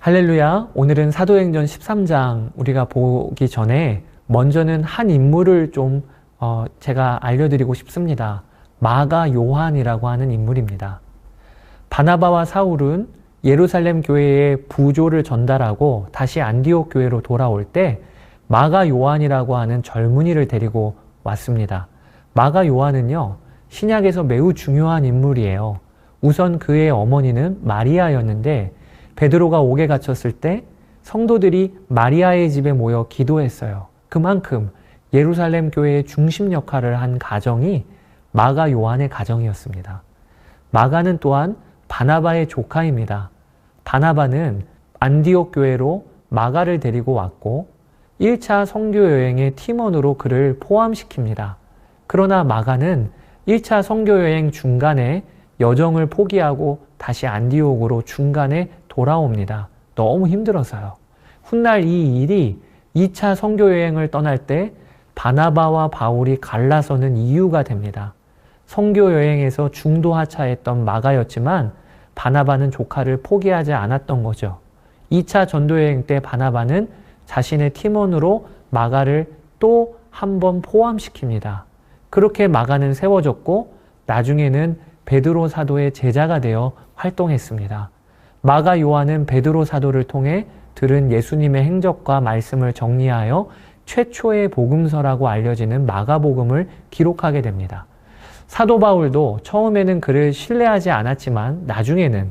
할렐루야. 오늘은 사도행전 13장 우리가 보기 전에 먼저는 한 인물을 좀 제가 알려드리고 싶습니다. 마가 요한이라고 하는 인물입니다. 바나바와 사울은 예루살렘 교회에 부조를 전달하고 다시 안디옥 교회로 돌아올 때 마가 요한이라고 하는 젊은이를 데리고 왔습니다. 마가 요한은요, 신약에서 매우 중요한 인물이에요. 우선 그의 어머니는 마리아였는데 베드로가 옥에 갇혔을 때 성도들이 마리아의 집에 모여 기도했어요. 그만큼 예루살렘 교회의 중심 역할을 한 가정이 마가 요한의 가정이었습니다. 마가는 또한 바나바의 조카입니다. 바나바는 안디옥 교회로 마가를 데리고 왔고 1차 선교 여행의 팀원으로 그를 포함시킵니다. 그러나 마가는 1차 선교 여행 중간에 여정을 포기하고 다시 안디옥으로 중간에 돌아옵니다. 너무 힘들어서요. 훗날 이 일이 2차 선교 여행을 떠날 때 바나바와 바울이 갈라서는 이유가 됩니다. 선교 여행에서 중도 하차했던 마가였지만 바나바는 조카를 포기하지 않았던 거죠. 2차 전도 여행 때 바나바는 자신의 팀원으로 마가를 또 한 번 포함시킵니다. 그렇게 마가는 세워졌고 나중에는 베드로 사도의 제자가 되어 활동했습니다. 마가 요한은 베드로 사도를 통해 들은 예수님의 행적과 말씀을 정리하여 최초의 복음서라고 알려지는 마가복음을 기록하게 됩니다. 사도 바울도 처음에는 그를 신뢰하지 않았지만 나중에는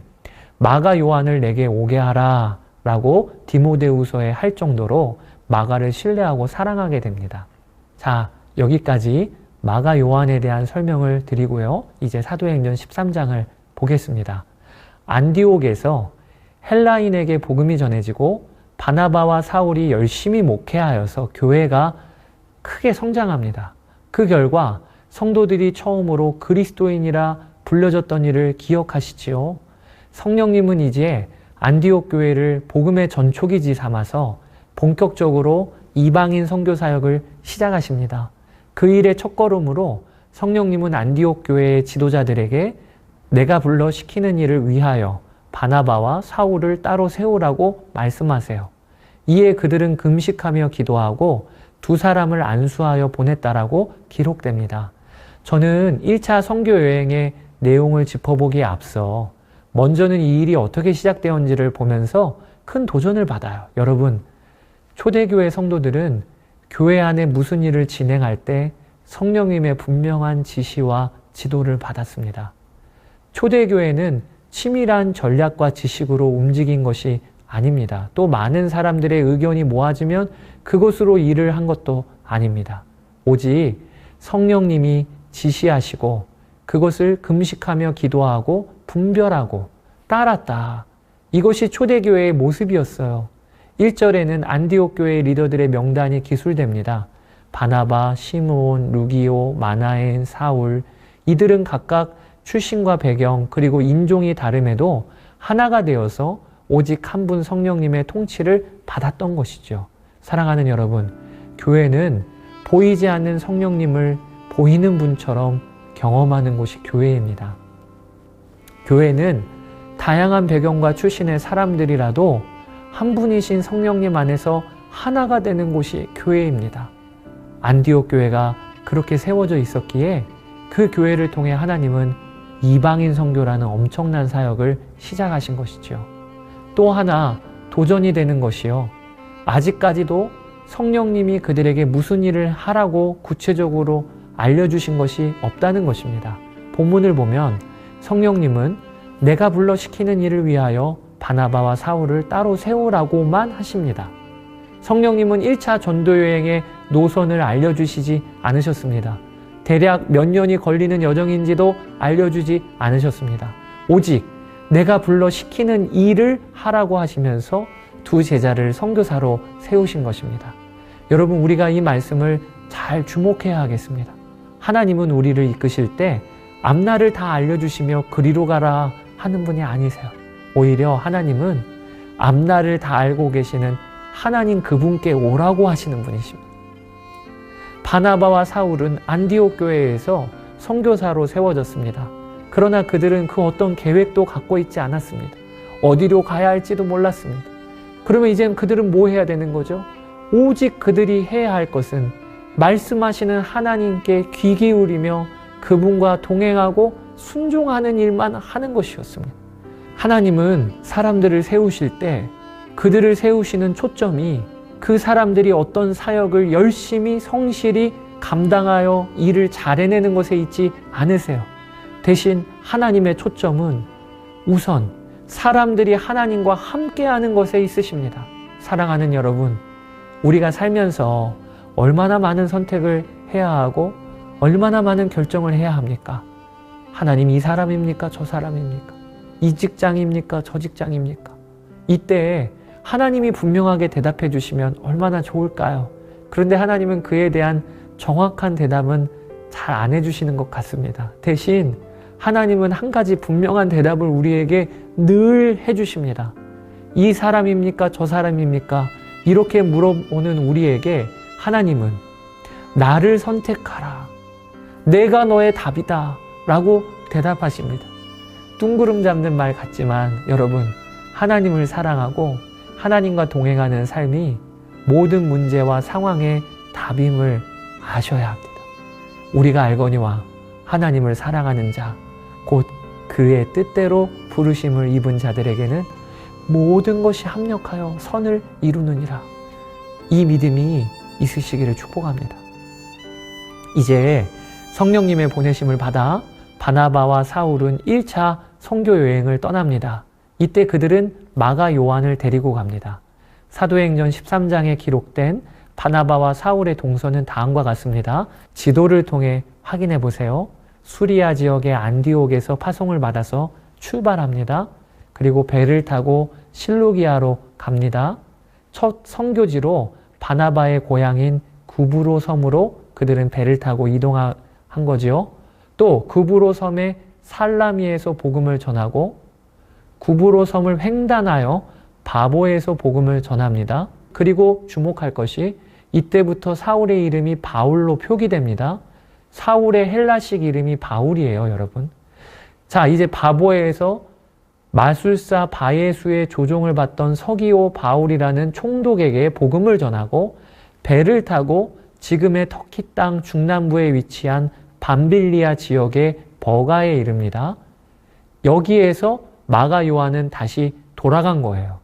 마가 요한을 내게 오게 하라 라고 디모데후서에 할 정도로 마가를 신뢰하고 사랑하게 됩니다. 자, 여기까지 마가 요한에 대한 설명을 드리고요. 이제 사도행전 13장을 보겠습니다. 안디옥에서 헬라인에게 복음이 전해지고 바나바와 사울이 열심히 목회하여서 교회가 크게 성장합니다. 그 결과 성도들이 처음으로 그리스도인이라 불려졌던 일을 기억하시지요. 성령님은 이제 안디옥 교회를 복음의 전초기지 삼아서 본격적으로 이방인 선교 사역을 시작하십니다. 그 일의 첫걸음으로 성령님은 안디옥 교회의 지도자들에게 내가 불러 시키는 일을 위하여 바나바와 사울을 따로 세우라고 말씀하세요. 이에 그들은 금식하며 기도하고 두 사람을 안수하여 보냈다라고 기록됩니다. 저는 1차 선교 여행의 내용을 짚어보기에 앞서 먼저는 이 일이 어떻게 시작되었는지를 보면서 큰 도전을 받아요. 여러분, 초대교회 성도들은 교회 안에 무슨 일을 진행할 때 성령님의 분명한 지시와 지도를 받았습니다. 초대교회는 치밀한 전략과 지식으로 움직인 것이 아닙니다. 또 많은 사람들의 의견이 모아지면 그것으로 일을 한 것도 아닙니다. 오직 성령님이 지시하시고 그것을 금식하며 기도하고 분별하고 따랐다. 이것이 초대교회의 모습이었어요. 1절에는 안디옥 교회 리더들의 명단이 기술됩니다. 바나바, 시므온, 루기오, 마나엔, 사울, 이들은 각각 출신과 배경 그리고 인종이 다름에도 하나가 되어서 오직 한 분 성령님의 통치를 받았던 것이죠. 사랑하는 여러분, 교회는 보이지 않는 성령님을 보이는 분처럼 경험하는 곳이 교회입니다. 교회는 다양한 배경과 출신의 사람들이라도 한 분이신 성령님 안에서 하나가 되는 곳이 교회입니다. 안디옥 교회가 그렇게 세워져 있었기에 그 교회를 통해 하나님은 이방인 선교라는 엄청난 사역을 시작하신 것이죠. 또 하나 도전이 되는 것이요. 아직까지도 성령님이 그들에게 무슨 일을 하라고 구체적으로 알려주신 것이 없다는 것입니다. 본문을 보면 성령님은 내가 불러 시키는 일을 위하여 바나바와 사울을 따로 세우라고만 하십니다. 성령님은 1차 전도여행의 노선을 알려주시지 않으셨습니다. 대략 몇 년이 걸리는 여정인지도 알려주지 않으셨습니다. 오직 내가 불러 시키는 일을 하라고 하시면서 두 제자를 선교사로 세우신 것입니다. 여러분, 우리가 이 말씀을 잘 주목해야 하겠습니다. 하나님은 우리를 이끄실 때 앞날을 다 알려주시며 그리로 가라 하는 분이 아니세요. 오히려 하나님은 앞날을 다 알고 계시는 하나님 그분께 오라고 하시는 분이십니다. 바나바와 사울은 안디옥 교회에서 선교사로 세워졌습니다. 그러나 그들은 그 어떤 계획도 갖고 있지 않았습니다. 어디로 가야 할지도 몰랐습니다. 그러면 이젠 그들은 뭐 해야 되는 거죠? 오직 그들이 해야 할 것은 말씀하시는 하나님께 귀 기울이며 그분과 동행하고 순종하는 일만 하는 것이었습니다. 하나님은 사람들을 세우실 때 그들을 세우시는 초점이 그 사람들이 어떤 사역을 열심히 성실히 감당하여 일을 잘 해내는 것에 있지 않으세요. 대신 하나님의 초점은 우선 사람들이 하나님과 함께하는 것에 있으십니다. 사랑하는 여러분, 우리가 살면서 얼마나 많은 선택을 해야 하고 얼마나 많은 결정을 해야 합니까? 하나님 이 사람입니까? 저 사람입니까? 이 직장입니까? 저 직장입니까? 이때 하나님이 분명하게 대답해 주시면 얼마나 좋을까요? 그런데 하나님은 그에 대한 정확한 대답은 잘 안 해주시는 것 같습니다. 대신 하나님은 한 가지 분명한 대답을 우리에게 늘 해주십니다. 이 사람입니까? 저 사람입니까? 이렇게 물어보는 우리에게 하나님은 나를 선택하라. 내가 너의 답이다. 라고 대답하십니다. 둥구름 잡는 말 같지만 여러분, 하나님을 사랑하고 하나님과 동행하는 삶이 모든 문제와 상황의 답임을 아셔야 합니다. 우리가 알거니와 하나님을 사랑하는 자, 곧 그의 뜻대로 부르심을 입은 자들에게는 모든 것이 합력하여 선을 이루느니라. 이 믿음이 있으시기를 축복합니다. 이제 성령님의 보내심을 받아 바나바와 사울은 1차 선교 여행을 떠납니다. 이때 그들은 마가 요한을 데리고 갑니다. 사도행전 13장에 기록된 바나바와 사울의 동선은 다음과 같습니다. 지도를 통해 확인해 보세요. 수리아 지역의 안디옥에서 파송을 받아서 출발합니다. 그리고 배를 타고 실루기아로 갑니다. 첫 선교지로 바나바의 고향인 구브로 섬으로 그들은 배를 타고 이동한 거지요. 또 구브로 섬의 살라미에서 복음을 전하고 구브로 섬을 횡단하여 바보에서 복음을 전합니다. 그리고 주목할 것이 이때부터 사울의 이름이 바울로 표기됩니다. 사울의 헬라식 이름이 바울이에요, 여러분. 자, 이제 바보에서 마술사 바예수의 조종을 받던 서기오 바울이라는 총독에게 복음을 전하고 배를 타고 지금의 터키 땅 중남부에 위치한 밤빌리아 지역의 버가에 이릅니다. 여기에서 마가 요한은 다시 돌아간 거예요.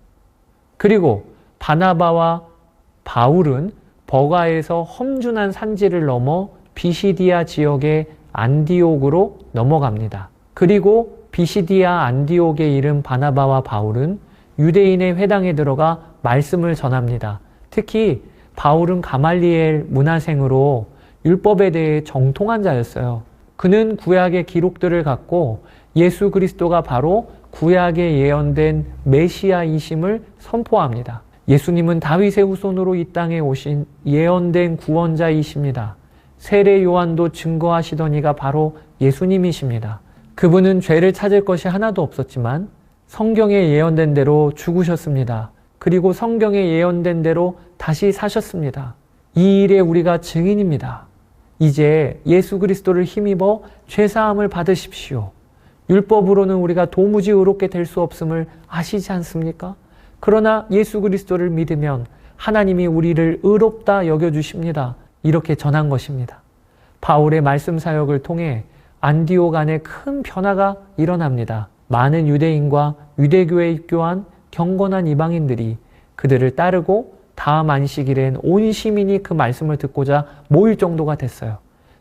그리고 바나바와 바울은 버가에서 험준한 산지를 넘어 비시디아 지역의 안디옥으로 넘어갑니다. 그리고 비시디아 안디옥에 이른 바나바와 바울은 유대인의 회당에 들어가 말씀을 전합니다. 특히 바울은 가말리엘 문화생으로 율법에 대해 정통한 자였어요. 그는 구약의 기록들을 갖고 예수 그리스도가 바로 구약에 예언된 메시아이심을 선포합니다. 예수님은 다윗의 후손으로 이 땅에 오신 예언된 구원자이십니다. 세례 요한도 증거하시던 이가 바로 예수님이십니다. 그분은 죄를 찾을 것이 하나도 없었지만 성경에 예언된 대로 죽으셨습니다. 그리고 성경에 예언된 대로 다시 사셨습니다. 이 일에 우리가 증인입니다. 이제 예수 그리스도를 힘입어 죄사함을 받으십시오. 율법으로는 우리가 도무지 의롭게 될 수 없음을 아시지 않습니까? 그러나 예수 그리스도를 믿으면 하나님이 우리를 의롭다 여겨주십니다. 이렇게 전한 것입니다. 바울의 말씀 사역을 통해 안디옥 안에 큰 변화가 일어납니다. 많은 유대인과 유대교에 입교한 경건한 이방인들이 그들을 따르고 다음 안식일엔 온 시민이 그 말씀을 듣고자 모일 정도가 됐어요.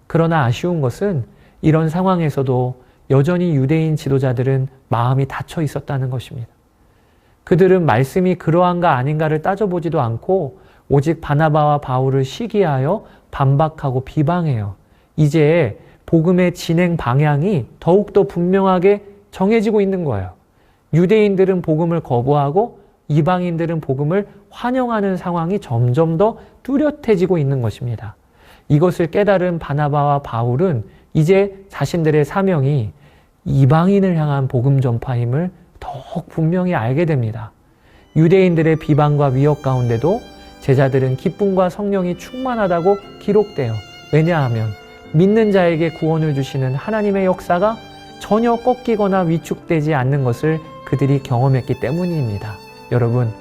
그러나 아쉬운 것은 이런 상황에서도 여전히 유대인 지도자들은 마음이 닫혀 있었다는 것입니다. 그들은 말씀이 그러한가 아닌가를 따져보지도 않고 오직 바나바와 바울을 시기하여 반박하고 비방해요. 이제 복음의 진행 방향이 더욱더 분명하게 정해지고 있는 거예요. 유대인들은 복음을 거부하고 이방인들은 복음을 환영하는 상황이 점점 더 뚜렷해지고 있는 것입니다. 이것을 깨달은 바나바와 바울은 이제 자신들의 사명이 이방인을 향한 복음 전파임을 더욱 분명히 알게 됩니다. 유대인들의 비방과 위협 가운데도 제자들은 기쁨과 성령이 충만하다고 기록돼요. 왜냐하면 믿는 자에게 구원을 주시는 하나님의 역사가 전혀 꺾이거나 위축되지 않는 것을 그들이 경험했기 때문입니다. 여러분,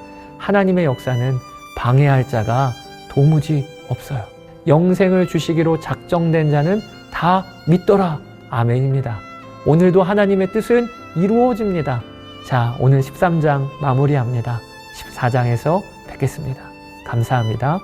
하나님의 역사는 방해할 자가 도무지 없어요. 영생을 주시기로 작정된 자는 다 믿더라. 아멘입니다. 오늘도 하나님의 뜻은 이루어집니다. 자, 오늘 13장 마무리합니다. 14장에서 뵙겠습니다. 감사합니다.